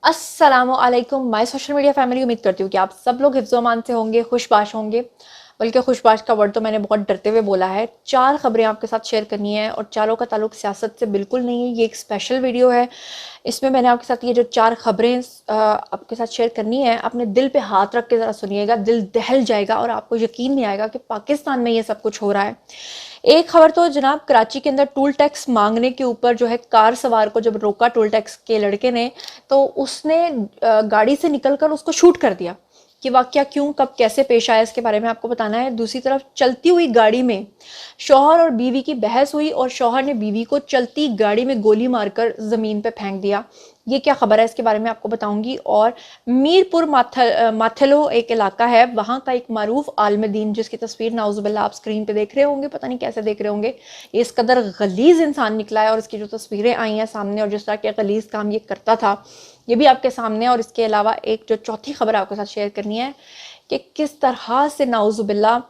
अस्सलामु अलैकुम my social media family. उम्मीद करती हूँ कि आप सब लोग हिफ्ज़ अमान से होंगे, खुशबाश होंगे। बल्कि खुशबाश का वर्ड तो मैंने बहुत डरते हुए बोला है। 4 खबरें आपके साथ शेयर करनी है और चारों का ताल्लुक सियासत से बिल्कुल नहीं है। ये एक स्पेशल वीडियो है। इसमें मैंने आपके साथ ये जो 4 खबरें आपके साथ शेयर करनी है, अपने दिल पे हाथ रख के ज़रा सुनिएगा, दिल दहल जाएगा और आपको यकीन नहीं आएगा कि पाकिस्तान में ये सब कुछ हो रहा है। एक खबर तो जनाब, कराची के अंदर टोल टैक्स मांगने के ऊपर जो है कार सवार को जब रोका टोल टैक्स के लड़के ने, तो उसने गाड़ी से निकलकर उसको शूट कर दिया। कि वाकया क्यों कब कैसे पेश आया इसके बारे में आपको बताना है। दूसरी तरफ चलती हुई गाड़ी में शौहर और बीवी की बहस हुई और शौहर ने बीवी को चलती गाड़ी में गोली मारकर ज़मीन पे फेंक दिया। ये क्या खबर है इसके बारे में आपको बताऊंगी। और मीरपुर माथेलो एक इलाका है, वहाँ का एक मारूफ आलिम दीन जिसकी तस्वीर नाउजुबिल्लाह आप स्क्रीन पे देख रहे होंगे, पता नहीं कैसे देख रहे होंगे, ये इस कदर गलीज इंसान निकला है और इसकी जो तस्वीरें आई हैं सामने और जिस तरह के गलीज काम ये करता था, ये भी आपके सामने। और इसके अलावा एक जो चौथी खबर आपके साथ शेयर करनी है कि किस तरह से नाउजुबिल्लाह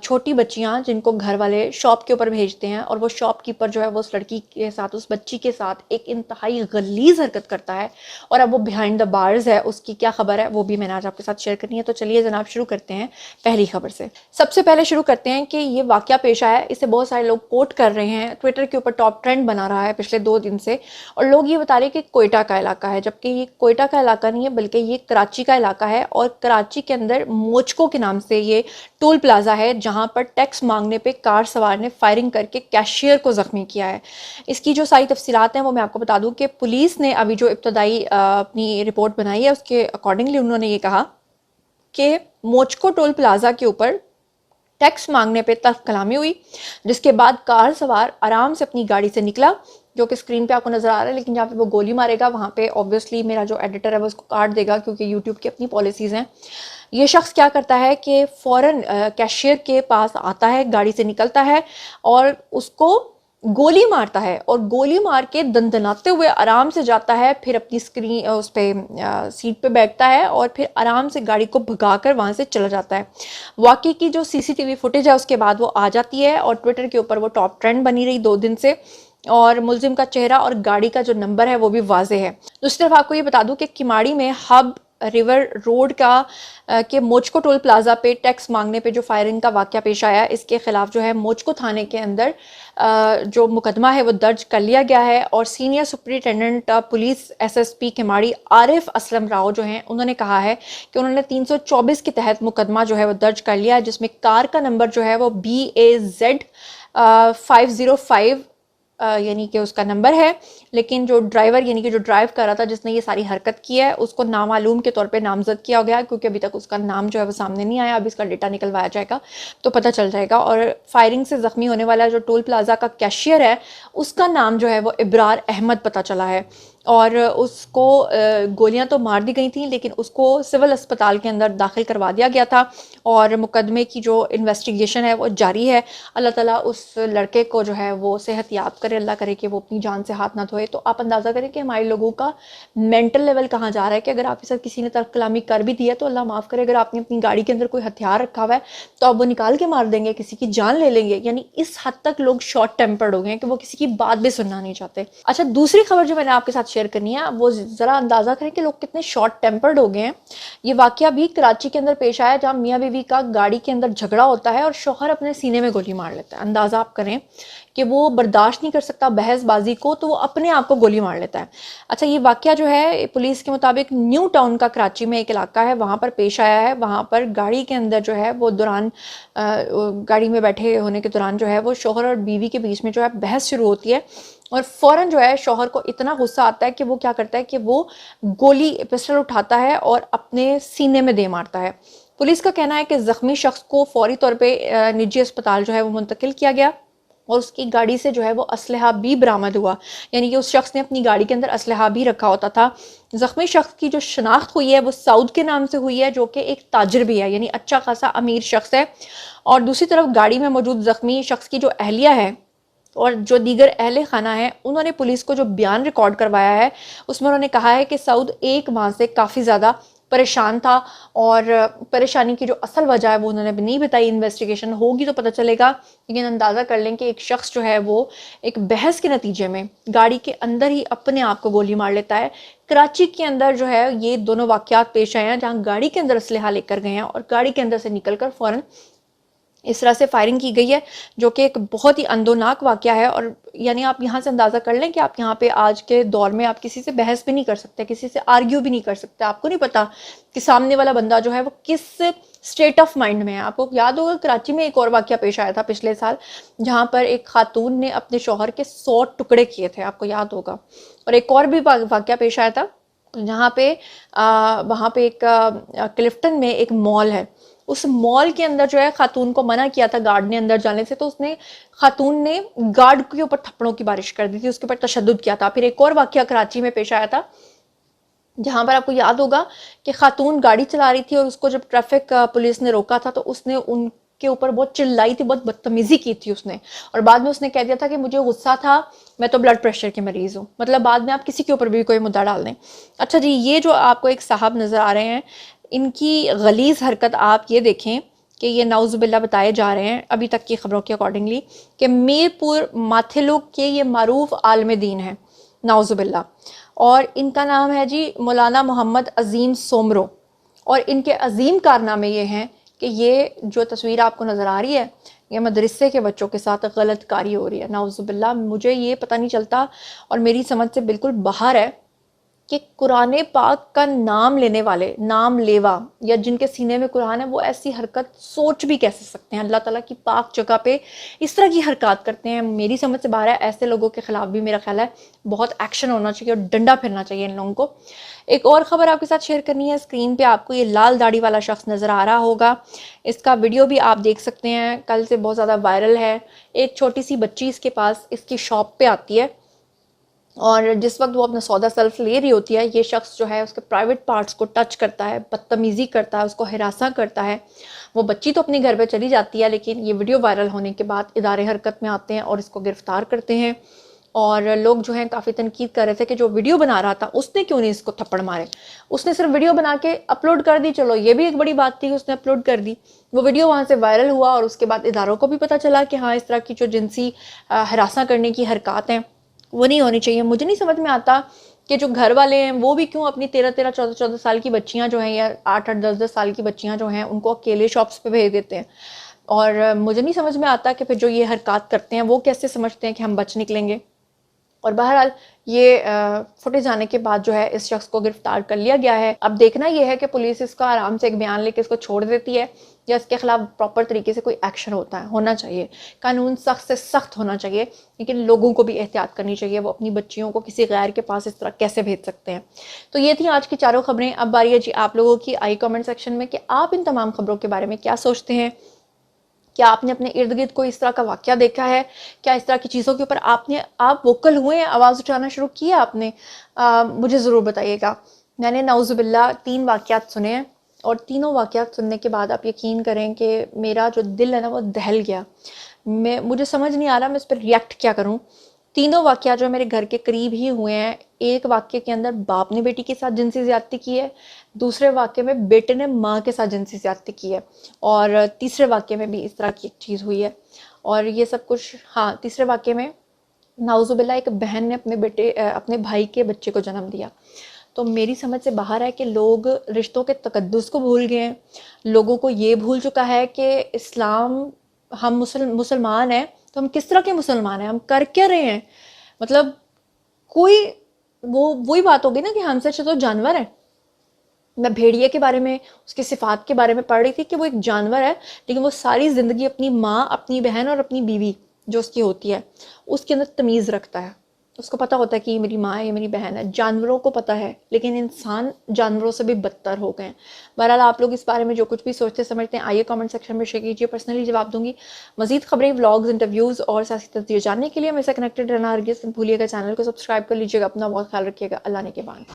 छोटी बच्चियां जिनको घर वाले शॉप के ऊपर भेजते हैं और वो शॉपकीपर जो है वो उस लड़की के साथ, उस बच्ची के साथ एक इंतहाई गलीज हरकत करता है और अब वो बिहाइंड द बार्स है। उसकी क्या खबर है वो भी मैंने आज आपके साथ शेयर करनी है। तो चलिए जनाब शुरू करते हैं पहली खबर से। सबसे पहले शुरू करते हैं कि ये वाकया पेश आया है, इसे बहुत सारे लोग कोट कर रहे हैं, ट्विटर के ऊपर टॉप ट्रेंड बना रहा है पिछले 2 दिन से। और लोग ये बता रहे हैं कि कोयटा का इलाका है, जबकि ये कोयटा का इलाका नहीं है बल्कि ये कराची का इलाका है। और कराची के अंदर मोचको के नाम से ये टोल प्लाजा है जहां पर टैक्स मांगने पे कार सवार ने फायरिंग करके कैशियर को जख्मी किया है। इसकी जो सारी तफसीलात हैं वो मैं आपको बता दूं कि पुलिस ने अभी जो इब्तदाई अपनी रिपोर्ट बनाई है उसके अकॉर्डिंगली उन्होंने ये कहा कि मोचको टोल प्लाजा के ऊपर टैक्स मांगने पे तल्ख कलामी हुई, जिसके बाद कार सवार आराम से अपनी गाड़ी से निकला, जो कि स्क्रीन पे आपको नजर आ रहा है। लेकिन जहाँ पे वो गोली मारेगा वहाँ पे ऑब्वियसली मेरा जो एडिटर है वो उसको काट देगा क्योंकि यूट्यूब की अपनी पॉलिसीज़ हैं। ये शख्स क्या करता है कि फ़ौरन कैशियर के पास आता है, गाड़ी से निकलता है और उसको गोली मारता है और गोली मार के दंदनाते हुए आराम से जाता है, फिर अपनी स्क्रीन उस पर सीट पे बैठता है और फिर आराम से गाड़ी को भगाकर वहाँ से चला जाता है। वाकई की जो सीसीटीवी फुटेज है उसके बाद वो आ जाती है और ट्विटर के ऊपर वो टॉप ट्रेंड बनी रही 2 दिन से। और मुलजिम का चेहरा और गाड़ी का जो नंबर है वो भी वाजे है। दूसरी तरफ आपको ये बता दूं कि किमाड़ी में हब रिवर रोड के मोचको टोल प्लाजा पे टैक्स मांगने पे जो फायरिंग का वाकया पेश आया, इसके खिलाफ जो है मोचको थाने के अंदर जो मुकदमा है वो दर्ज कर लिया गया है। और senior superintendent police SSP Keamari Arif Aslam Rao जो हैं उन्होंने कहा है कि उन्होंने 324 के तहत मुकदमा जो है वो दर्ज कर लिया है, जिसमें कार का नंबर जो है वो BAZ 505 यानी कि उसका नंबर है। लेकिन जो ड्राइवर यानी कि जो ड्राइव कर रहा था, जिसने ये सारी हरकत की है, उसको नामालूम के तौर पे नामजद किया गया क्योंकि अभी तक उसका नाम जो है वो सामने नहीं आया। अभी इसका डेटा निकलवाया जाएगा तो पता चल जाएगा। और फायरिंग से जख्मी होने वाला जो टोल प्लाजा का कैशियर है उसका नाम जो है वो इब्रार अहमद पता चला है और उसको गोलियां तो मार दी गई थी लेकिन उसको सिविल अस्पताल के अंदर दाखिल करवा दिया गया था और मुकदमे की जो इन्वेस्टिगेशन है वो जारी है। अल्लाह ताला उस लड़के को जो है वो सेहत याब करे, अल्लाह करे कि वो अपनी जान से हाथ ना धोए। तो आप अंदाज़ा करें कि हमारे लोगों का मेंटल लेवल कहाँ जा रहा है कि अगर आपके साथ किसी ने तर्क कलामी कर भी दी है तो अल्लाह माफ़ करे, अगर आपने अपनी गाड़ी के अंदर कोई हथियार रखा हुआ है तो आप वो निकाल के मार देंगे, किसी की जान ले लेंगे। यानी इस हद तक लोग शॉर्ट टेम्पर्ड हो गए हैं कि वो किसी की बात भी सुनना नहीं चाहते। अच्छा, दूसरी खबर जो मैंने आपके साथ शेयर करनी है वो ज़रा अंदाज़ा करें कि लोग कितने शॉर्ट टेम्पर्ड हो गए हैं। ये वाकया भी कराची के अंदर पेश आया जहाँ मियाँ बीवी का गाड़ी के अंदर झगड़ा होता है और शौहर अपने सीने में गोली मार लेता है। अंदाज़ा आप करें कि वो बर्दाश्त नहीं कर सकता बहसबाजी को तो वो अपने आप को गोली मार लेता है। अच्छा, ये वाकया जो है पुलिस के मुताबिक न्यू टाउन का कराची में एक इलाका है वहाँ पर पेश आया है। वहाँ पर गाड़ी के अंदर जो है वो दौरान गाड़ी में बैठे होने के दौरान जो है वो शौहर और बीवी के बीच में जो है बहस शुरू होती है और फ़ौरन जो है शौहर को इतना गुस्सा आता है कि वो क्या करता है कि वो गोली पिस्टल उठाता है और अपने सीने में दे मारता है। पुलिस का कहना है कि ज़ख्मी शख्स को फौरी तौर पे निजी अस्पताल जो है वो मुंतकिल किया गया और उसकी गाड़ी से जो है वो असलहा भी बरामद हुआ, यानी कि उस शख्स ने अपनी गाड़ी के अंदर असलहा भी रखा होता था। ज़ख्मी शख्स की जो शनाख्त हुई है वो सऊद के नाम से हुई है जो कि एक ताजिर भी है, यानी अच्छा खासा अमीर शख्स है। और दूसरी तरफ गाड़ी में मौजूद ज़ख्मी शख्स की जो अहलिया है और जो दीगर अहले खाना है उन्होंने पुलिस को जो बयान रिकॉर्ड करवाया है उसमें उन्होंने कहा है कि सऊद 1 माह से काफ़ी ज़्यादा परेशान था, और परेशानी की जो असल वजह है वो उन्होंने भी नहीं बताई। इन्वेस्टिगेशन होगी तो पता चलेगा, लेकिन अंदाज़ा कर लें कि एक शख्स जो है वो एक बहस के नतीजे में गाड़ी के अंदर ही अपने आप को गोली मार लेता है। कराची के अंदर जो है ये दोनों वाक़यात पेश आए हैं, जहाँ गाड़ी के अंदर असलहा लेकर गए हैं और गाड़ी के अंदर से निकल कर फ़ौरन इस तरह से फायरिंग की गई है, जो कि एक बहुत ही अंदोनाक वाक़या है। और यानी आप यहाँ से अंदाज़ा कर लें कि आप यहाँ पे आज के दौर में आप किसी से बहस भी नहीं कर सकते, किसी से आर्ग्यू भी नहीं कर सकते। आपको नहीं पता कि सामने वाला बंदा जो है वो किस स्टेट ऑफ माइंड में है। आपको याद होगा कराची में एक और वाक़या पेश आया था पिछले साल, जहाँ पर एक खातून ने अपने शौहर के 100 टुकड़े किए थे, आपको याद होगा। और एक और भी वाक़या पेश आया था जहाँ पे वहाँ पे एक क्लिफ्टन में एक मॉल है, उस मॉल के अंदर जो है खातून को मना किया था गार्ड ने अंदर जाने से, तो उसने खातून ने गार्ड के ऊपर थप्पड़ों की बारिश कर दी थी, उसके ऊपर तशद्दुद किया था। फिर एक और वाक़या कराची में पेश आया था, जहाँ पर आपको याद होगा कि खातून गाड़ी चला रही थी और उसको जब ट्रैफिक पुलिस ने रोका था तो उसने उनके ऊपर बहुत चिल्लाई थी, बहुत बदतमीजी की थी उसने, और बाद में उसने कह दिया था कि मुझे गुस्सा था, मैं तो ब्लड प्रेशर की मरीज़ हूँ। मतलब बाद में आप किसी के ऊपर भी कोई मुद्दा डाल दें। अच्छा जी, ये जो आपको एक साहब नज़र आ रहे हैं, इनकी गलीज़ हरकत आप ये देखें कि ये नाउज़ुबिल्ला बताए जा रहे हैं अभी तक की खबरों के अकॉर्डिंगली कि मीरपुर माथेलो के ये मारूफ आलम दीन है नाउज़ुबिल्ला, और इनका नाम है जी मौलाना मोहम्मद अजीम सोमरो। और इनके अजीम कारनामे ये हैं कि ये जो तस्वीर आपको नज़र आ रही है, ये मदरसे के बच्चों के साथ गलत कारी हो रही है नाउज़ुबिल्ला। मुझे ये पता नहीं चलता और मेरी समझ से बिल्कुल बाहर है कि कुरान पाक का नाम लेने वाले, नाम लेवा, या जिनके सीने में कुरान है, वो ऐसी हरकत सोच भी कैसे सकते हैं। अल्लाह ताला की पाक जगह पे इस तरह की हरकत करते हैं, मेरी समझ से बाहर है। ऐसे लोगों के खिलाफ भी मेरा ख्याल है बहुत एक्शन होना चाहिए और डंडा फिरना चाहिए इन लोगों को। एक और ख़बर आपके साथ शेयर करनी है। स्क्रीन पे आपको ये लाल दाढ़ी वाला शख्स नज़र आ रहा होगा, इसका वीडियो भी आप देख सकते हैं, कल से बहुत ज़्यादा वायरल है। एक छोटी सी बच्ची इसके पास इसकी शॉप पे आती है, और जिस वक्त वो अपना सौदा सेल्फ ले रही होती है, ये शख्स जो है उसके प्राइवेट पार्ट्स को टच करता है, बदतमीज़ी करता है, उसको हिरासा करता है। वो बच्ची तो अपने घर पे चली जाती है, लेकिन ये वीडियो वायरल होने के बाद इदारे हरकत में आते हैं और इसको गिरफ़्तार करते हैं। और लोग जो हैं काफ़ी तनकीद कर रहे थे कि जो वीडियो बना रहा था उसने क्यों नहीं इसको थप्पड़ मारे, उसने सिर्फ वीडियो बना के अपलोड कर दी। चलो ये भी एक बड़ी बात थी, उसने अपलोड कर दी, वो वीडियो वहाँ से वायरल हुआ और उसके बाद इदारों को भी पता चला कि हाँ, इस तरह की जो जिनसी हरासा करने की हरकत हैं वो नहीं होनी चाहिए। मुझे नहीं समझ में आता कि जो घर वाले हैं वो भी क्यों अपनी 13-13, 14-14 साल की बच्चियां जो हैं, या 8-8, 10-10 साल की बच्चियां जो हैं, उनको अकेले शॉप्स पे भेज देते हैं। और मुझे नहीं समझ में आता कि फिर जो ये हरकत करते हैं वो कैसे समझते हैं कि हम बच निकलेंगे। और बहरहाल ये फुटेज आने के बाद जो है इस शख्स को गिरफ्तार कर लिया गया है। अब देखना ये है कि पुलिस इसका आराम से एक बयान लेके इसको छोड़ देती है या इसके खिलाफ प्रॉपर तरीके से कोई एक्शन होना चाहिए। कानून सख्त से सख्त होना चाहिए, लेकिन लोगों को भी एहतियात करनी चाहिए। वो अपनी बच्चियों को किसी गैर के पास इस तरह कैसे भेज सकते हैं। तो ये थी आज की चारों खबरें। अब बारी है जी आप लोगों की, आई कमेंट सेक्शन में कि आप इन तमाम खबरों के बारे में क्या सोचते हैं। क्या आपने अपने इर्द गिर्द कोई इस तरह का वाक़या देखा है? क्या इस तरह की चीज़ों के ऊपर आप वोकल हुए हैं, आवाज़ उठाना शुरू किया आपने? मुझे ज़रूर बताइएगा। मैंने नाउज़ुबिल्लाह 3 वाक़यात सुने हैं, और तीनों वाक़यात सुनने के बाद आप यकीन करें कि मेरा जो दिल है ना वो दहल गया। मुझे समझ नहीं आ रहा मैं इस पर रिएक्ट क्या करूँ। तीनों वाक़या जो मेरे घर के करीब ही हुए हैं। एक वाक़ये के अंदर बाप ने बेटी के साथ जिनसी ज़्यादती की है, दूसरे वाक़ये में बेटे ने माँ के साथ जिनसी ज़्यादती की है, और तीसरे वाक़ये में भी इस तरह की एक चीज़ हुई है। और ये सब कुछ, हाँ, तीसरे वाक़ये में नाउज़ुबिल्लाह एक बहन ने अपने भाई के बच्चे को जन्म दिया। तो मेरी समझ से बाहर है कि लोग रिश्तों के तकद्दुस को भूल गए हैं। लोगों को ये भूल चुका है कि इस्लाम, हम मुसलमान हैं तो हम किस तरह के मुसलमान हैं, हम कर क्या रहे हैं। मतलब कोई वही बात होगी ना कि हमसे अच्छा तो जानवर है। मैं भेड़िए के बारे में, उसकी सिफात के बारे में पढ़ रही थी कि वो एक जानवर है, लेकिन वो सारी ज़िंदगी अपनी माँ, अपनी बहन और अपनी बीवी जो उसकी होती है उसके अंदर तमीज़ रखता है। उसको पता होता है कि ये मेरी माँ है, ये मेरी बहन है। जानवरों को पता है, लेकिन इंसान जानवरों से भी बदतर हो गए हैं। बहरहाल आप लोग इस बारे में जो कुछ भी सोचते समझते हैं, आइए कमेंट सेक्शन में शेयर कीजिए, पर्सनली जवाब दूंगी। मजीद खबरें, व्लॉग्स, इंटरव्यूज़ और सियासी तस्वीर जानने के लिए मेरे से कनेक्टेड रहना हरगिज़ मत भूलिएगा। चैनल को सब्सक्राइब कर लीजिएगा। अपना बहुत ख्याल रखिएगा। अल्लाह ने के बाद।